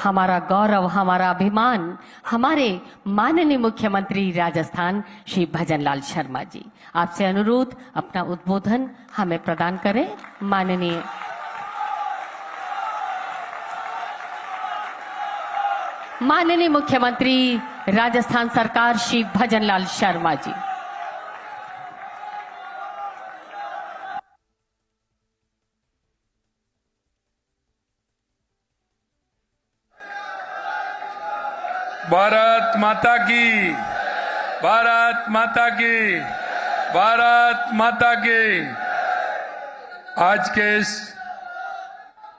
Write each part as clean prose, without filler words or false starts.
हमारा गौरव, हमारा अभिमान, हमारे माननीय मुख्यमंत्री राजस्थान श्री भजनलाल शर्मा जी। आपसे अनुरोध अपना उद्बोधन हमें प्रदान करें। माननीय मुख्यमंत्री राजस्थान सरकार श्री भजनलाल शर्मा जी। भारत माता की, भारत माता की, भारत माता की। आज के इस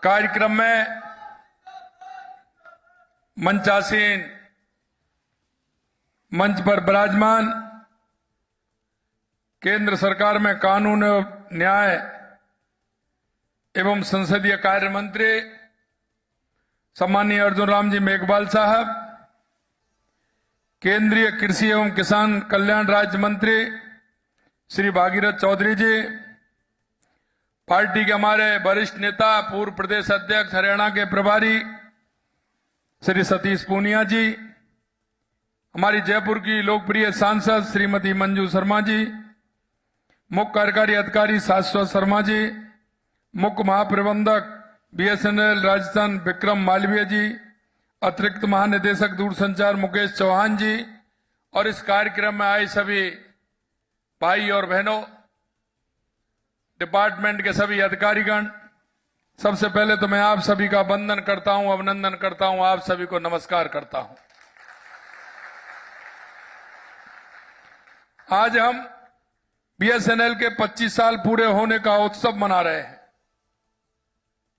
कार्यक्रम में मंचासीन, मंच पर विराजमान केंद्र सरकार में कानून और न्याय एवं संसदीय कार्य मंत्री सम्मानीय अर्जुन राम जी मेघवाल साहब, केंद्रीय कृषि एवं किसान कल्याण राज्य मंत्री श्री भागीरथ चौधरी जी, पार्टी के हमारे वरिष्ठ नेता पूर्व प्रदेश अध्यक्ष हरियाणा के प्रभारी श्री सतीश पूनिया जी, हमारी जयपुर की लोकप्रिय सांसद श्रीमती मंजू शर्मा जी, मुख्य कार्यकारी अधिकारी शाश्वत शर्मा जी, मुख्य महाप्रबंधक बीएसएनएल राजस्थान विक्रम मालवीय जी, अतिरिक्त महानिदेशक दूरसंचार मुकेश चौहान जी और इस कार्यक्रम में आए सभी भाई और बहनों, डिपार्टमेंट के सभी अधिकारीगण, सबसे पहले तो मैं आप सभी का वंदन करता हूं, अभिनंदन करता हूं, आप सभी को नमस्कार करता हूं। आज हम बीएसएनएल के 25 साल पूरे होने का उत्सव मना रहे हैं।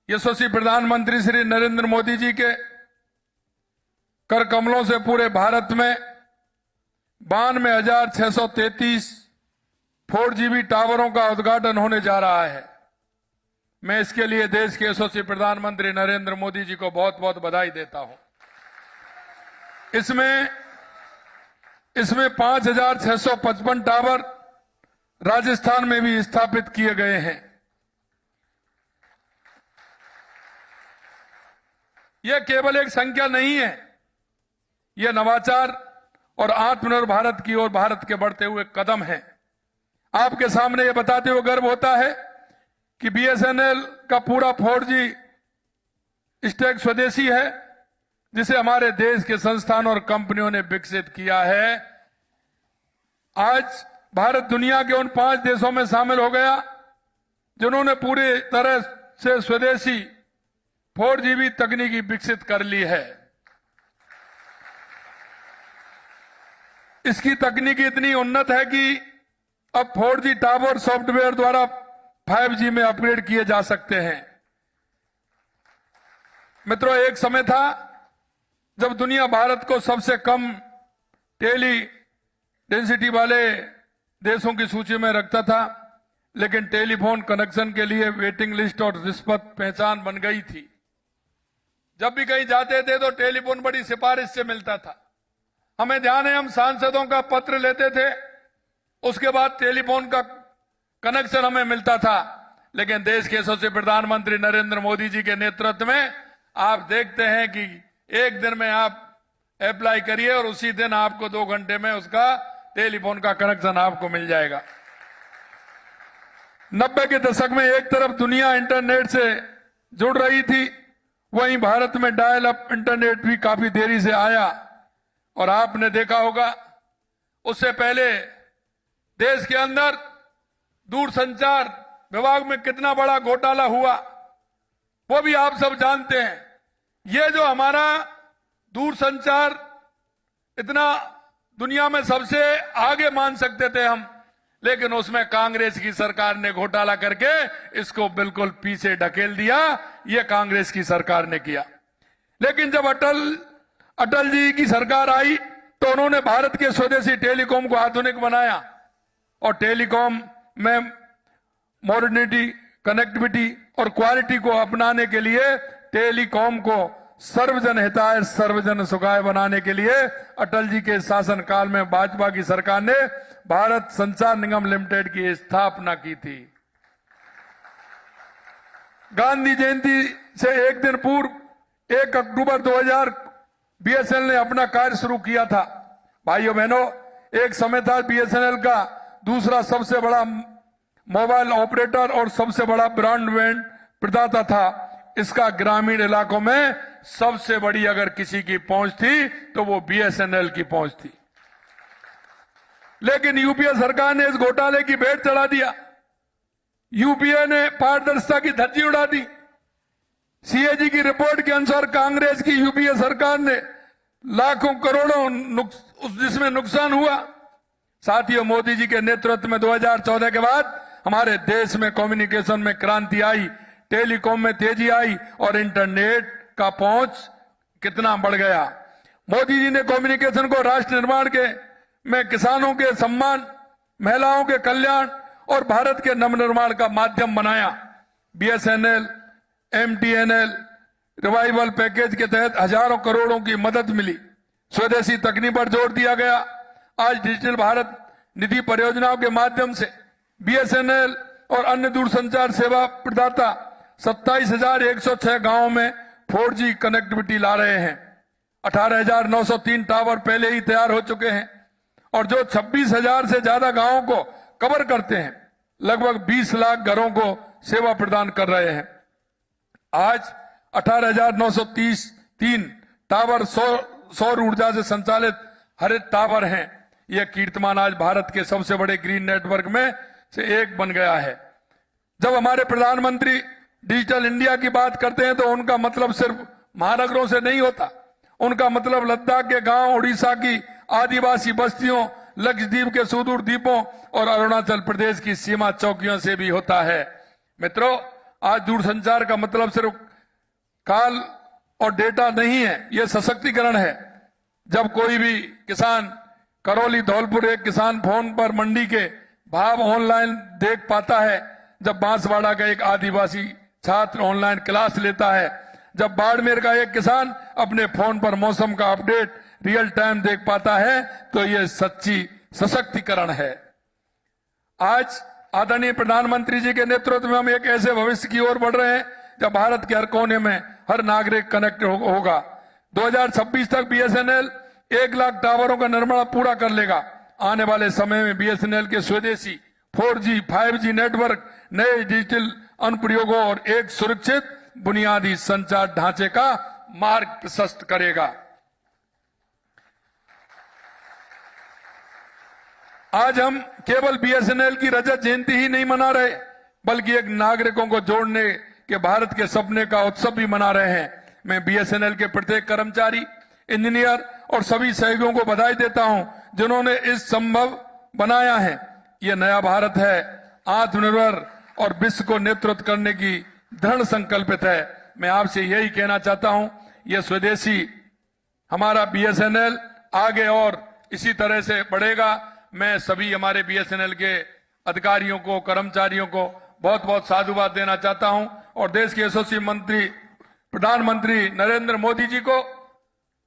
यशस्वी प्रधानमंत्री श्री नरेंद्र मोदी जी के कर कमलों से पूरे भारत में 92,633 4G टावरों का उद्घाटन होने जा रहा है। मैं इसके लिए देश के यशस्वी प्रधानमंत्री नरेंद्र मोदी जी को बहुत बहुत बधाई देता हूं। इसमें 5,655 टावर राजस्थान में भी स्थापित किए गए हैं। यह केवल एक संख्या नहीं है, यह नवाचार और आत्मनिर्भर भारत की ओर भारत के बढ़ते हुए कदम है। आपके सामने यह बताते हुए गर्व होता है कि बीएसएनएल का पूरा 4G स्टैक स्वदेशी है, जिसे हमारे देश के संस्थान और कंपनियों ने विकसित किया है। आज भारत दुनिया के उन 5 देशों में शामिल हो गया जिन्होंने पूरी तरह से स्वदेशी 4G तकनीकी विकसित कर ली है। इसकी तकनीकी इतनी उन्नत है कि अब 4G टावर सॉफ्टवेयर द्वारा 5G में अपग्रेड किए जा सकते हैं। मित्रों, एक समय था जब दुनिया भारत को सबसे कम टेली डेंसिटी वाले देशों की सूची में रखता था, लेकिन टेलीफोन कनेक्शन के लिए वेटिंग लिस्ट और रिश्वत पहचान बन गई थी। जब भी कहीं जाते थे तो टेलीफोन बड़ी सिफारिश से मिलता था। हमें ध्यान है, हम सांसदों का पत्र लेते थे, उसके बाद टेलीफोन का कनेक्शन हमें मिलता था। लेकिन देश के यशस्वी प्रधानमंत्री नरेंद्र मोदी जी के नेतृत्व में आप देखते हैं कि एक दिन में आप अप्लाई करिए और उसी दिन आपको 2 घंटे में उसका टेलीफोन का कनेक्शन आपको मिल जाएगा। 90 के दशक में एक तरफ दुनिया इंटरनेट से जुड़ रही थी, वहीं भारत में डायल अप इंटरनेट भी काफी देरी से आया। और आपने देखा होगा, उससे पहले देश के अंदर दूरसंचार विभाग में कितना बड़ा घोटाला हुआ, वो भी आप सब जानते हैं। ये जो हमारा दूरसंचार इतना दुनिया में सबसे आगे मान सकते थे हम, लेकिन उसमें कांग्रेस की सरकार ने घोटाला करके इसको बिल्कुल पीछे ढकेल दिया। ये कांग्रेस की सरकार ने किया। लेकिन जब अटल जी की सरकार आई तो उन्होंने भारत के स्वदेशी टेलीकॉम को आधुनिक बनाया और टेलीकॉम में मॉडर्निटी, कनेक्टिविटी और क्वालिटी को अपनाने के लिए टेलीकॉम को सर्वजन हिताय सर्वजन सुखाय बनाने के लिए अटल जी के शासनकाल में भाजपा की सरकार ने भारत संचार निगम लिमिटेड की स्थापना की थी। गांधी जयंती से एक दिन पूर्व 1 अक्टूबर 2000 बीएसएनएल ने अपना कार्य शुरू किया था। भाइयों बहनों, एक समय था बीएसएनएल का दूसरा सबसे बड़ा मोबाइल ऑपरेटर और सबसे बड़ा ब्रॉडबैंड प्रदाता था। इसका ग्रामीण इलाकों में सबसे बड़ी अगर किसी की पहुंच थी तो वो बीएसएनएल की पहुंच थी। लेकिन यूपीए सरकार ने इस घोटाले की भेंट चढ़ा दिया। यूपीए ने पारदर्शिता की धज्जी उड़ा दी। सीएजी की रिपोर्ट के अनुसार कांग्रेस की यूपीए सरकार ने लाखों करोड़ों जिसमें नुकसान हुआ। साथियों, मोदी जी के नेतृत्व में 2014 के बाद हमारे देश में कम्युनिकेशन में क्रांति आई, टेलीकॉम में तेजी आई और इंटरनेट का पहुंच कितना बढ़ गया। मोदी जी ने कम्युनिकेशन को राष्ट्र निर्माण में किसानों के सम्मान, महिलाओं के कल्याण और भारत के नवनिर्माण का माध्यम बनाया। बीएसएनएल, एमटीएनएल रिवाइवल पैकेज के तहत हजारों करोड़ों की मदद मिली। स्वदेशी तकनीक पर जोर दिया गया। आज डिजिटल भारत निधि परियोजनाओं के माध्यम से बीएसएनएल और अन्य दूरसंचार सेवा प्रदाता 27,106 गांवों में 4G कनेक्टिविटी ला रहे हैं। 18,903 टावर पहले ही तैयार हो चुके हैं और जो 26,000 से ज्यादा गांवों को कवर करते हैं। लगभग 20 लाख घरों को सेवा प्रदान कर रहे हैं। आज 18,933 टावर सौर ऊर्जा से संचालित हरित टावर हैं। यह कीर्तिमान आज भारत के सबसे बड़े ग्रीन नेटवर्क में से एक बन गया है। जब हमारे प्रधानमंत्री डिजिटल इंडिया की बात करते हैं तो उनका मतलब सिर्फ महानगरों से नहीं होता। उनका मतलब लद्दाख के गांव, उड़ीसा की आदिवासी बस्तियों, लक्षद्वीप के सुदूर द्वीपों और अरुणाचल प्रदेश की सीमा चौकियों से भी होता है। मित्रों, आज दूरसंचार का मतलब सिर्फ कॉल और डेटा नहीं है, यह सशक्तिकरण है। जब कोई भी किसान करौली धौलपुर एक किसान फोन पर मंडी के भाव ऑनलाइन देख पाता है, जब बांसवाड़ा का एक आदिवासी छात्र ऑनलाइन क्लास लेता है, जब बाड़मेर का एक किसान अपने फोन पर मौसम का अपडेट रियल टाइम देख पाता है, तो यह सच्ची सशक्तिकरण है। आज आदरणीय प्रधानमंत्री जी के नेतृत्व में हम एक ऐसे भविष्य की ओर बढ़ रहे हैं जब भारत के हर कोने में हर नागरिक कनेक्ट होगा। 2026 तक बीएसएनएल 1 लाख टावरों का निर्माण पूरा कर लेगा। आने वाले समय में बीएसएनएल के स्वदेशी 4G, 5G नेटवर्क नए डिजिटल अनुप्रयोगों और एक सुरक्षित बुनियादी संचार ढांचे का मार्ग प्रशस्त करेगा। आज हम केवल बीएसएनएल की रजत जयंती ही नहीं मना रहे, बल्कि एक नागरिकों को जोड़ने के भारत के सपने का उत्सव भी मना रहे हैं। मैं बीएसएनएल के प्रत्येक कर्मचारी, इंजीनियर और सभी सहयोगियों को बधाई देता हूं जिन्होंने इस संभव बनाया है। यह नया भारत है, आत्मनिर्भर और विश्व को नेतृत्व करने की दृढ़ संकल्पित है। मैं आपसे यही कहना चाहता हूं, यह स्वदेशी हमारा बीएसएनएल आगे और इसी तरह से बढ़ेगा। मैं सभी हमारे बीएसएनएल के अधिकारियों को, कर्मचारियों को बहुत बहुत साधुवाद देना चाहता हूं और देश के यशस्वी मंत्री प्रधानमंत्री नरेंद्र मोदी जी को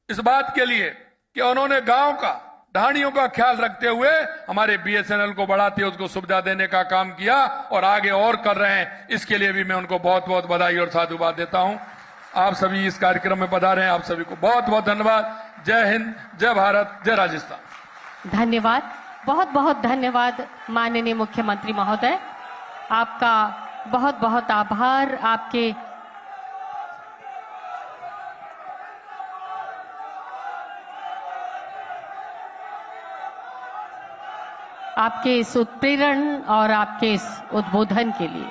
इस बात के लिए कि उन्होंने गांव का, ढाणियों का ख्याल रखते हुए हमारे बीएसएनएल को बढ़ाते हुए उसको सुविधा देने का काम किया और आगे और कर रहे हैं। इसके लिए भी मैं उनको बहुत बहुत बधाई और साधुवाद देता हूं। आप सभी इस कार्यक्रम में पधारे हैं, आप सभी को बहुत बहुत धन्यवाद। जय हिंद, जय भारत, जय राजस्थान। धन्यवाद, बहुत बहुत धन्यवाद माननीय मुख्यमंत्री महोदय। आपका बहुत बहुत आभार। आपके इस उत्प्रेरण और आपके इस उद्बोधन के लिए।